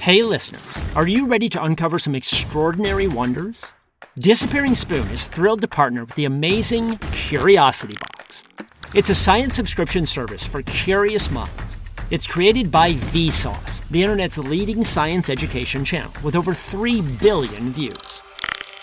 Hey listeners, are you ready to uncover some extraordinary wonders? Disappearing Spoon is thrilled to partner with the amazing Curiosity Box. It's a science subscription service for curious minds. It's created by Vsauce, the internet's leading science education channel, with over 3 billion views.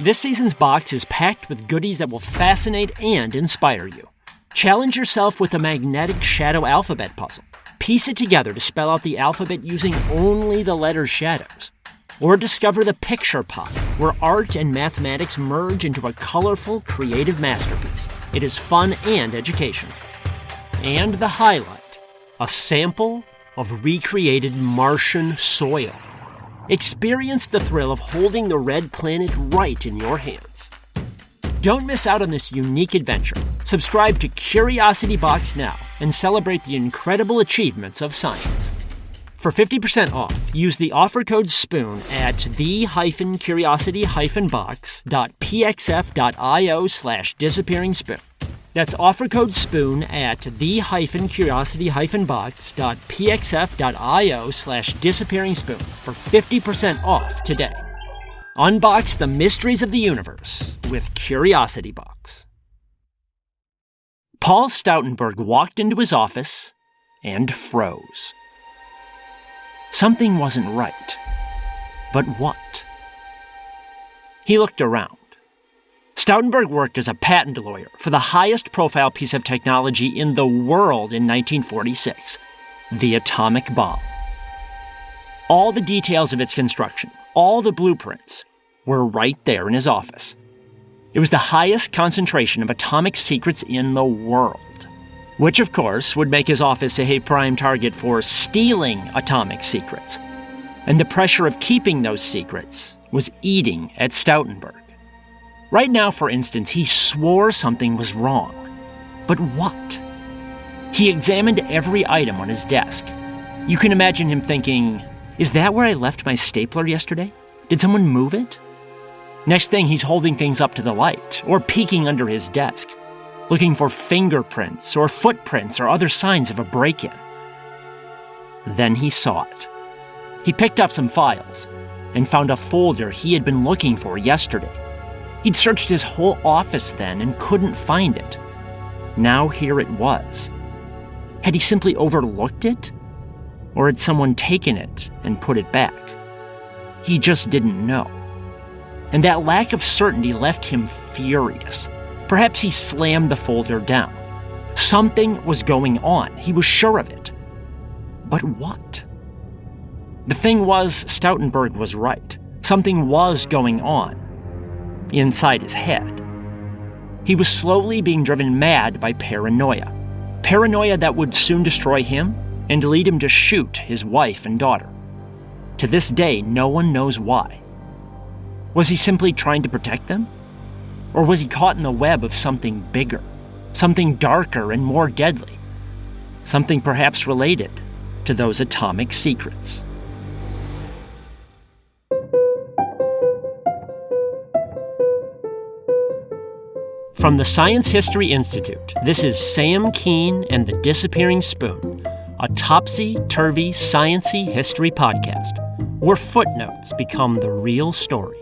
This season's box is packed with goodies that will fascinate and inspire you. Challenge yourself with a magnetic shadow alphabet puzzle. Piece it together to spell out the alphabet using only the letter shadows. Or discover the picture pot, where art and mathematics merge into a colorful, creative masterpiece. It is fun and educational. And the highlight, a sample of recreated Martian soil. Experience the thrill of holding the red planet right in your hands. Don't miss out on this unique adventure. Subscribe to Curiosity Box now and celebrate the incredible achievements of science. For 50% off, use the offer code SPOON at the-curiosity-box.pxf.io/disappearingspoon. That's offer code SPOON at the-curiosity-box.pxf.io/disappearingspoon for 50% off today. Unbox the mysteries of the universe with Curiosity Box. Paul Stoutenburgh walked into his office and froze. Something wasn't right. But what? He looked around. Stoutenburgh worked as a patent lawyer for the highest profile piece of technology in the world in 1946, the atomic bomb. All the details of its construction, all the blueprints, were right there in his office. It was the highest concentration of atomic secrets in the world, which of course would make his office a prime target for stealing atomic secrets. And the pressure of keeping those secrets was eating at Stoutenburgh. Right now, for instance, he swore something was wrong. But what? He examined every item on his desk. You can imagine him thinking, is that where I left my stapler yesterday? Did someone move it? Next thing, he's holding things up to the light or peeking under his desk, looking for fingerprints or footprints or other signs of a break-in. Then he saw it. He picked up some files and found a folder he had been looking for yesterday. He'd searched his whole office then and couldn't find it. Now here it was. Had he simply overlooked it? Or had someone taken it and put it back? He just didn't know. And that lack of certainty left him furious. Perhaps he slammed the folder down. Something was going on. He was sure of it. But what? The thing was, Stoutenburgh was right. Something was going on inside his head. He was slowly being driven mad by paranoia. Paranoia that would soon destroy him and lead him to shoot his wife and daughter. To this day, no one knows why. Was he simply trying to protect them? Or was he caught in the web of something bigger, something darker and more deadly? Something perhaps related to those atomic secrets. From the Science History Institute, this is Sam Keane and the Disappearing Spoon, a topsy-turvy, science-y history podcast, where footnotes become the real story.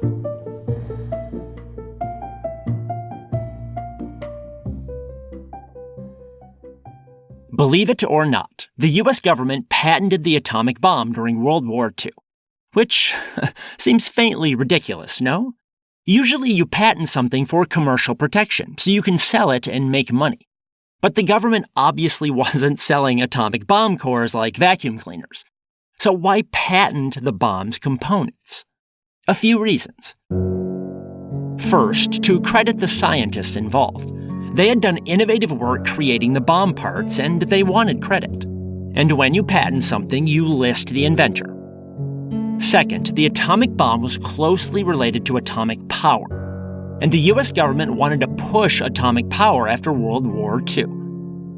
Believe it or not, the U.S. government patented the atomic bomb during World War II, which seems faintly ridiculous, no? Usually you patent something for commercial protection, so you can sell it and make money. But the government obviously wasn't selling atomic bomb cores like vacuum cleaners. So why patent the bomb's components? A few reasons. First, to credit the scientists involved. They had done innovative work creating the bomb parts, and they wanted credit. And when you patent something, you list the inventor. Second, the atomic bomb was closely related to atomic power, and the U.S. government wanted to push atomic power after World War II.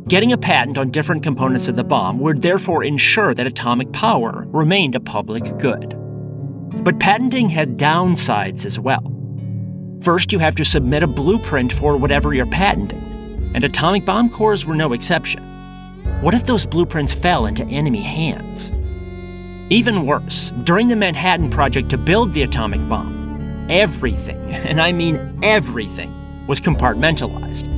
Getting a patent on different components of the bomb would therefore ensure that atomic power remained a public good. But patenting had downsides as well. First, you have to submit a blueprint for whatever you're patenting, and atomic bomb cores were no exception. What if those blueprints fell into enemy hands? Even worse, during the Manhattan Project to build the atomic bomb, everything, and I mean everything, was compartmentalized.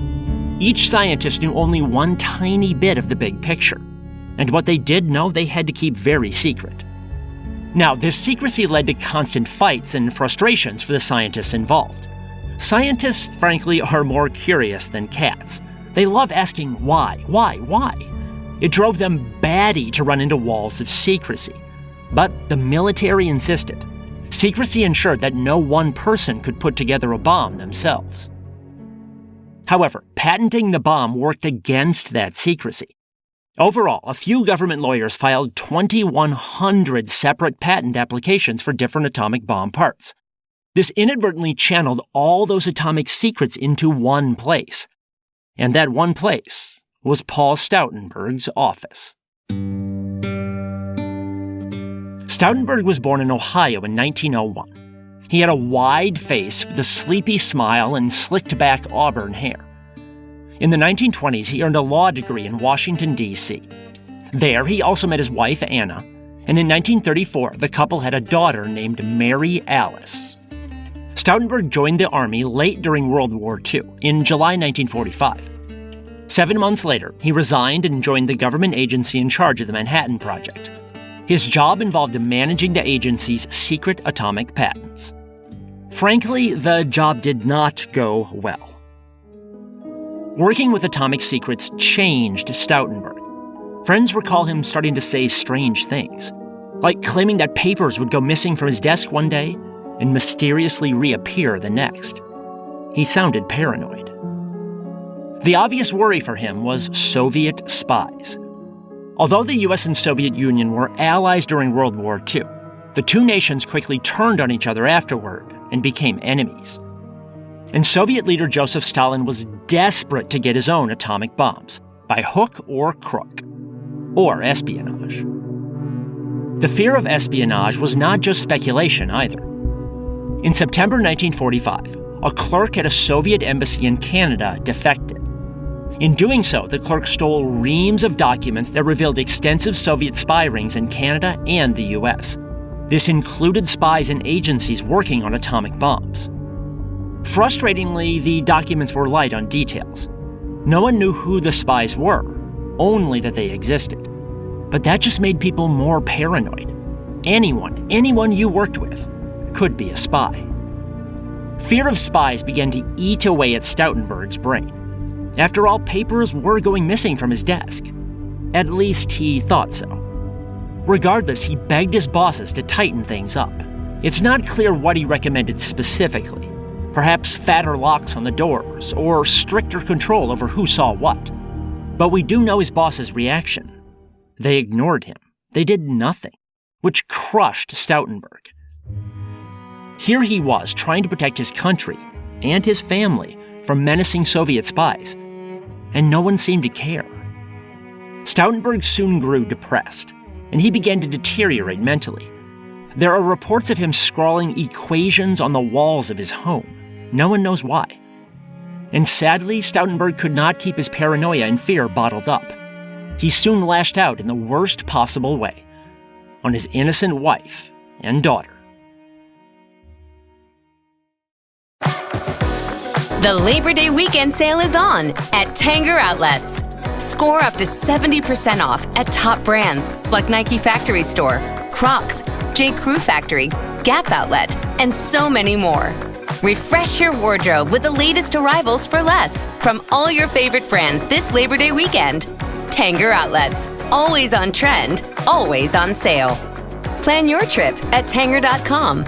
Each scientist knew only one tiny bit of the big picture, and what they did know they had to keep very secret. Now, this secrecy led to constant fights and frustrations for the scientists involved. Scientists, frankly, are more curious than cats. They love asking why. It drove them batty to run into walls of secrecy. But the military insisted. Secrecy ensured that no one person could put together a bomb themselves. However, patenting the bomb worked against that secrecy. Overall, a few government lawyers filed 2,100 separate patent applications for different atomic bomb parts. This inadvertently channeled all those atomic secrets into one place. And that one place was Paul Stoutenburgh's office. Stoutenburgh was born in Ohio in 1901. He had a wide face with a sleepy smile and slicked-back auburn hair. In the 1920s, he earned a law degree in Washington, D.C. There, he also met his wife, Anna, and in 1934, the couple had a daughter named Mary Alice. Stoutenburgh joined the Army late during World War II, in July 1945. 7 months later, he resigned and joined the government agency in charge of the Manhattan Project. His job involved managing the agency's secret atomic patents. Frankly, the job did not go well. Working with atomic secrets changed Stoutenburgh. Friends recall him starting to say strange things, like claiming that papers would go missing from his desk one day and mysteriously reappear the next. He sounded paranoid. The obvious worry for him was Soviet spies. Although the US and Soviet Union were allies during World War II, the two nations quickly turned on each other afterward and became enemies. And Soviet leader Joseph Stalin was desperate to get his own atomic bombs, by hook or crook, or espionage. The fear of espionage was not just speculation either. In September 1945, a clerk at a Soviet embassy in Canada defected. In doing so, the clerk stole reams of documents that revealed extensive Soviet spy rings in Canada and the US. This included spies and agencies working on atomic bombs. Frustratingly, the documents were light on details. No one knew who the spies were, only that they existed. But that just made people more paranoid. Anyone you worked with could be a spy. Fear of spies began to eat away at Stoutenburgh's brain. After all, papers were going missing from his desk. At least he thought so. Regardless, he begged his bosses to tighten things up. It's not clear what he recommended specifically. Perhaps fatter locks on the doors, or stricter control over who saw what. But we do know his boss's reaction. They ignored him. They did nothing, which crushed Stoutenburgh. Here he was trying to protect his country and his family from menacing Soviet spies, and no one seemed to care. Stoutenburgh soon grew depressed, and he began to deteriorate mentally. There are reports of him scrawling equations on the walls of his home. No one knows why. And sadly, Stoutenburgh could not keep his paranoia and fear bottled up. He soon lashed out in the worst possible way, on his innocent wife and daughter. The Labor Day weekend sale is on at Tanger Outlets. Score up to 70% off at top brands like Nike Factory Store, Crocs, J. Crew Factory, Gap Outlet, and so many more. Refresh your wardrobe with the latest arrivals for less from all your favorite brands this Labor Day weekend. Tanger Outlets. Always on trend, always on sale. Plan your trip at Tanger.com.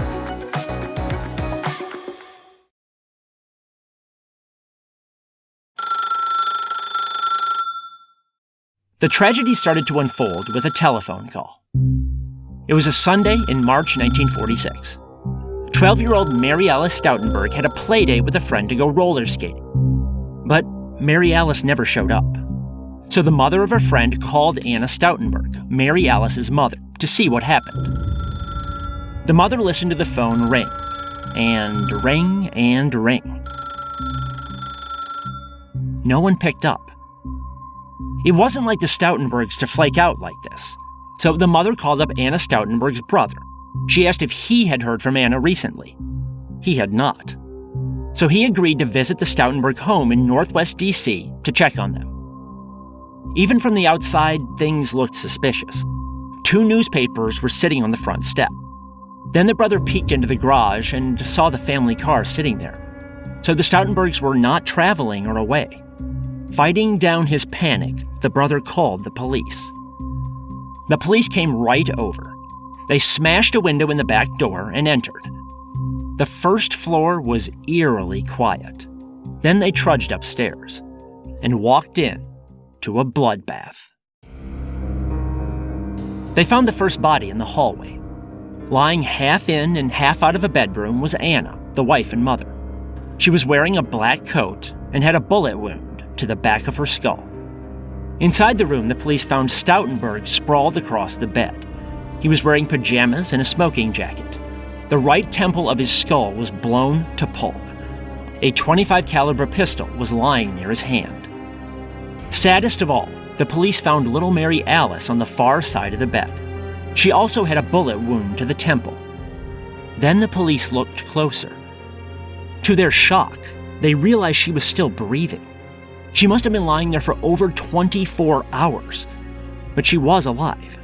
The tragedy started to unfold with a telephone call. It was a Sunday in March 1946. 12-year-old Mary Alice Stoutenburgh had a play date with a friend to go roller skating. But Mary Alice never showed up. So the mother of her friend called Anna Stoutenburgh, Mary Alice's mother, to see what happened. The mother listened to the phone ring, and ring, and ring. No one picked up. It wasn't like the Stoutenburghs to flake out like this. So the mother called up Anna Stoutenburgh's brother. She asked if he had heard from Anna recently. He had not. So he agreed to visit the Stoutenburgh home in Northwest D.C. to check on them. Even from the outside, things looked suspicious. 2 newspapers were sitting on the front step. Then the brother peeked into the garage and saw the family car sitting there. So the Stoutenburghs were not traveling or away. Fighting down his panic, the brother called the police. The police came right over. They smashed a window in the back door and entered. The first floor was eerily quiet. Then they trudged upstairs and walked in to a bloodbath. They found the first body in the hallway. Lying half in and half out of a bedroom was Anna, the wife and mother. She was wearing a black coat and had a bullet wound to the back of her skull. Inside the room, the police found Stoutenburgh sprawled across the bed. He was wearing pajamas and a smoking jacket. The right temple of his skull was blown to pulp. A .25 caliber pistol was lying near his hand. Saddest of all, the police found little Mary Alice on the far side of the bed. She also had a bullet wound to the temple. Then the police looked closer. To their shock, they realized she was still breathing. She must have been lying there for over 24 hours, but she was alive.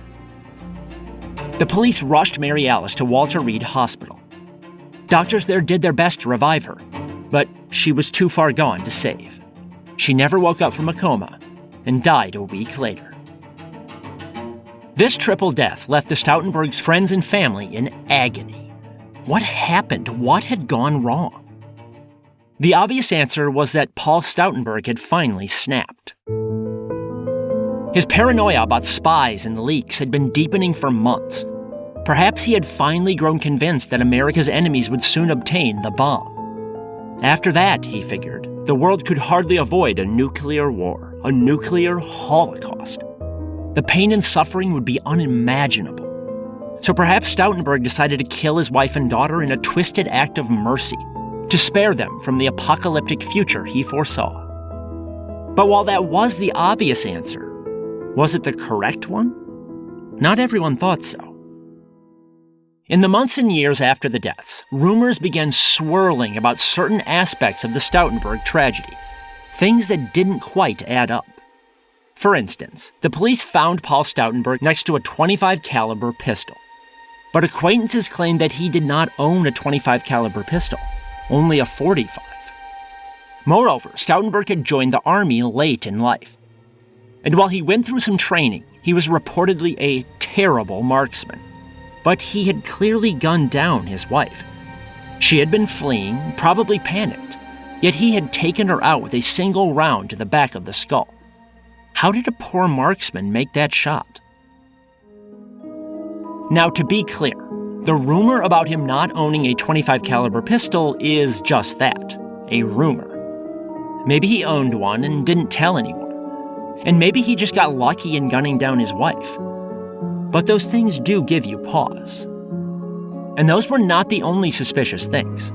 The police rushed Mary Alice to Walter Reed Hospital. Doctors there did their best to revive her, but she was too far gone to save. She never woke up from a coma and died a week later. This triple death left the Stoutenburghs' friends and family in agony. What happened? What had gone wrong? The obvious answer was that Paul Stoutenburgh had finally snapped. His paranoia about spies and leaks had been deepening for months. Perhaps he had finally grown convinced that America's enemies would soon obtain the bomb. After that, he figured, the world could hardly avoid a nuclear war, a nuclear holocaust. The pain and suffering would be unimaginable. So perhaps Stoutenburgh decided to kill his wife and daughter in a twisted act of mercy, to spare them from the apocalyptic future he foresaw. But while that was the obvious answer, was it the correct one? Not everyone thought so. In the months and years after the deaths, rumors began swirling about certain aspects of the Stoutenburgh tragedy, things that didn't quite add up. For instance, the police found Paul Stoutenburgh next to a .25 caliber pistol. But acquaintances claimed that he did not own a .25 caliber pistol, only a .45. Moreover, Stoutenburgh had joined the army late in life. And while he went through some training, he was reportedly a terrible marksman. But he had clearly gunned down his wife. She had been fleeing, probably panicked, yet he had taken her out with a single round to the back of the skull. How did a poor marksman make that shot? Now, to be clear, the rumor about him not owning a .25 caliber pistol is just that, a rumor. Maybe he owned one and didn't tell anyone. And maybe he just got lucky in gunning down his wife. But those things do give you pause. And those were not the only suspicious things.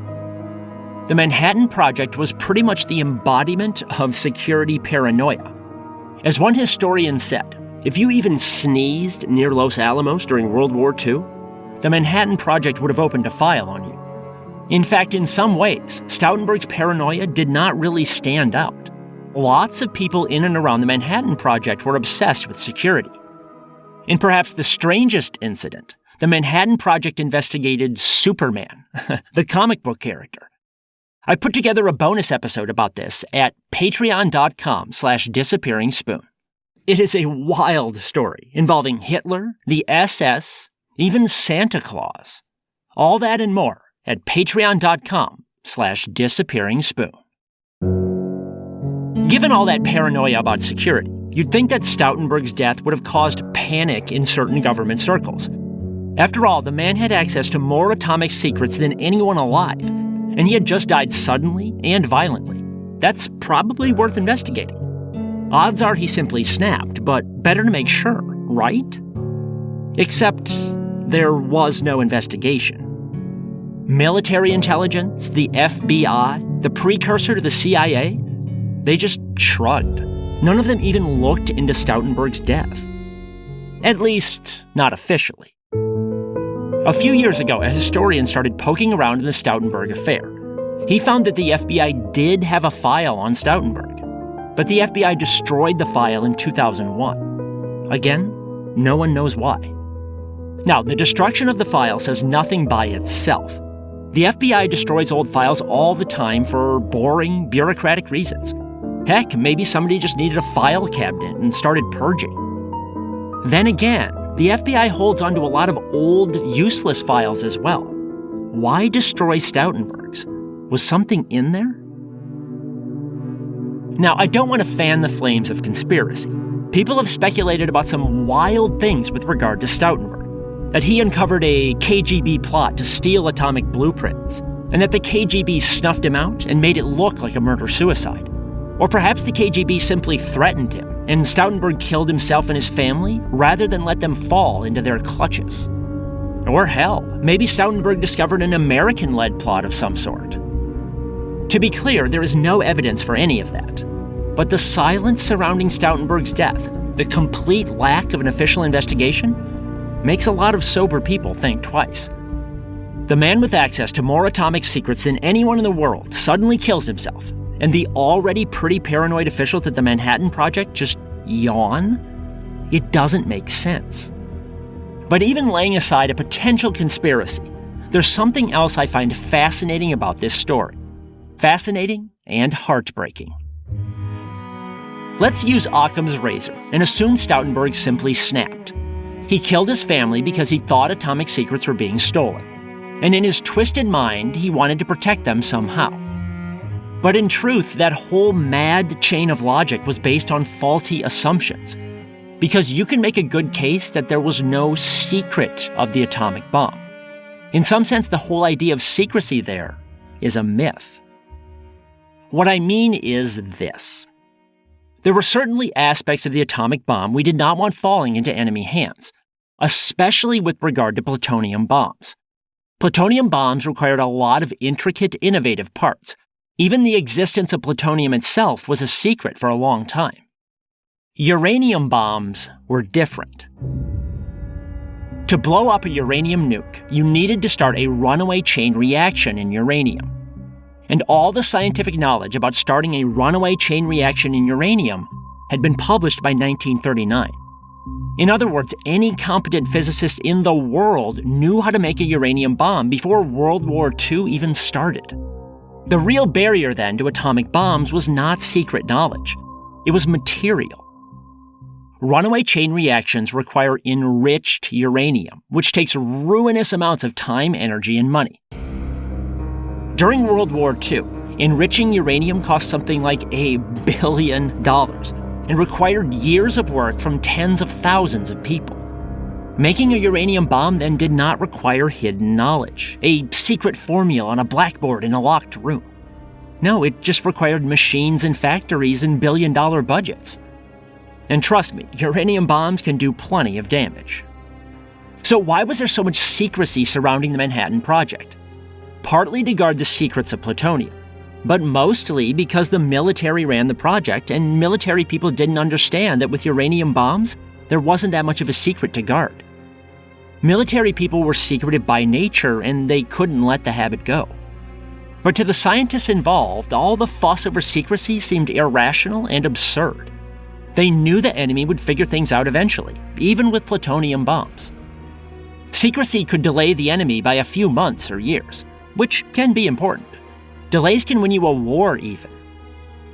The Manhattan Project was pretty much the embodiment of security paranoia. As one historian said, if you even sneezed near Los Alamos during World War II, the Manhattan Project would have opened a file on you. In fact, in some ways, Stoutenburgh's paranoia did not really stand out. Lots of people in and around the Manhattan Project were obsessed with security. In perhaps the strangest incident, the Manhattan Project investigated Superman, the comic book character. I put together a bonus episode about this at patreon.com/disappearingspoon. It is a wild story involving Hitler, the SS, even Santa Claus. All that and more at patreon.com/disappearingspoon. Given all that paranoia about security, you'd think that Stoutenburgh's death would have caused panic in certain government circles. After all, the man had access to more atomic secrets than anyone alive, and he had just died suddenly and violently. That's probably worth investigating. Odds are he simply snapped, but better to make sure, right? Except there was no investigation. Military intelligence, the FBI, the precursor to the CIA, they just shrugged. None of them even looked into Stoutenburgh's death. At least, not officially. A few years ago, a historian started poking around in the Stoutenburgh affair. He found that the FBI did have a file on Stoutenburgh, but the FBI destroyed the file in 2001. Again, no one knows why. Now, the destruction of the file says nothing by itself. The FBI destroys old files all the time for boring, bureaucratic reasons. Heck, maybe somebody just needed a file cabinet and started purging. Then again, the FBI holds onto a lot of old, useless files as well. Why destroy Stoutenburgh's? Was something in there? Now, I don't want to fan the flames of conspiracy. People have speculated about some wild things with regard to Stoutenburgh. That he uncovered a KGB plot to steal atomic blueprints, and that the KGB snuffed him out and made it look like a murder-suicide. Or perhaps the KGB simply threatened him, and Stoutenburgh killed himself and his family rather than let them fall into their clutches. Or hell, maybe Stoutenburgh discovered an American-led plot of some sort. To be clear, there is no evidence for any of that. But the silence surrounding Stoutenburgh's death, the complete lack of an official investigation, makes a lot of sober people think twice. The man with access to more atomic secrets than anyone in the world suddenly kills himself, and the already pretty paranoid officials at the Manhattan Project just yawn? It doesn't make sense. But even laying aside a potential conspiracy, there's something else I find fascinating about this story. Fascinating and heartbreaking. Let's use Occam's razor and assume Stoutenburgh simply snapped. He killed his family because he thought atomic secrets were being stolen, and in his twisted mind, he wanted to protect them somehow. But in truth, that whole mad chain of logic was based on faulty assumptions, because you can make a good case that there was no secret of the atomic bomb. In some sense, the whole idea of secrecy there is a myth. What I mean is this. There were certainly aspects of the atomic bomb we did not want falling into enemy hands, especially with regard to plutonium bombs. Plutonium bombs required a lot of intricate, innovative parts. Even the existence of plutonium itself was a secret for a long time. Uranium bombs were different. To blow up a uranium nuke, you needed to start a runaway chain reaction in uranium. And all the scientific knowledge about starting a runaway chain reaction in uranium had been published by 1939. In other words, any competent physicist in the world knew how to make a uranium bomb before World War II even started. The real barrier then to atomic bombs was not secret knowledge. It was material. Runaway chain reactions require enriched uranium, which takes ruinous amounts of time, energy, and money. During World War II, enriching uranium cost something like $1 billion and required years of work from tens of thousands of people. Making a uranium bomb then did not require hidden knowledge, a secret formula on a blackboard in a locked room. No, it just required machines and factories and billion-dollar budgets. And trust me, uranium bombs can do plenty of damage. So why was there so much secrecy surrounding the Manhattan Project? Partly to guard the secrets of plutonium, but mostly because the military ran the project and military people didn't understand that with uranium bombs, there wasn't that much of a secret to guard. Military people were secretive by nature and they couldn't let the habit go. But to the scientists involved, all the fuss over secrecy seemed irrational and absurd. They knew the enemy would figure things out eventually, even with plutonium bombs. Secrecy could delay the enemy by a few months or years, which can be important. Delays can win you a war even.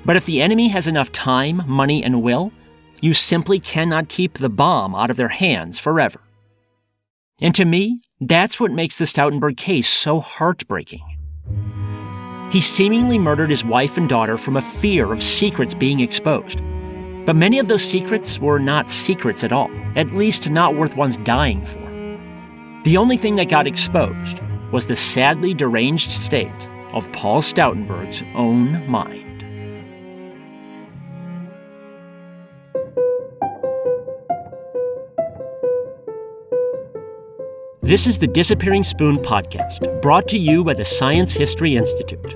But if the enemy has enough time, money, and will, you simply cannot keep the bomb out of their hands forever. And to me, that's what makes the Stoutenburgh case so heartbreaking. He seemingly murdered his wife and daughter from a fear of secrets being exposed. But many of those secrets were not secrets at all, at least not worth one's dying for. The only thing that got exposed was the sadly deranged state of Paul Stoutenburgh's own mind. This is the Disappearing Spoon podcast, brought to you by the Science History Institute.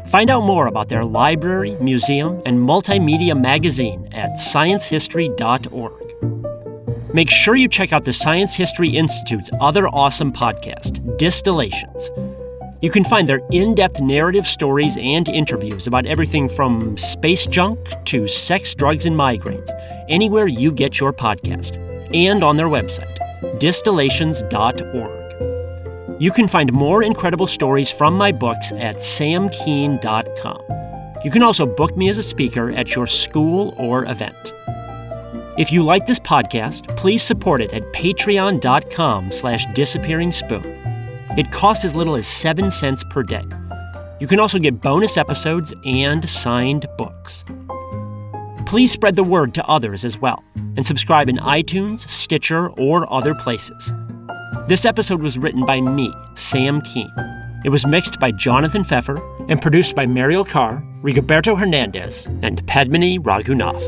Find out more about their library, museum, and multimedia magazine at sciencehistory.org. Make sure you check out the Science History Institute's other awesome podcast, Distillations. You can find their in-depth narrative stories and interviews about everything from space junk to sex, drugs, and migraines, anywhere you get your podcast, and on their website, distillations.org. You can find more incredible stories from my books at samkeen.com. You can also book me as a speaker at your school or event. If you like this podcast, please support it at patreon.com/disappearingspoon. It costs as little as 7 cents per day. You can also get bonus episodes and signed books. Please spread the word to others as well, and subscribe in iTunes, Stitcher, or other places. This episode was written by me, Sam Keen. It was mixed by Jonathan Pfeffer and produced by Mariel Carr, Rigoberto Hernandez, and Padmini Raghunath.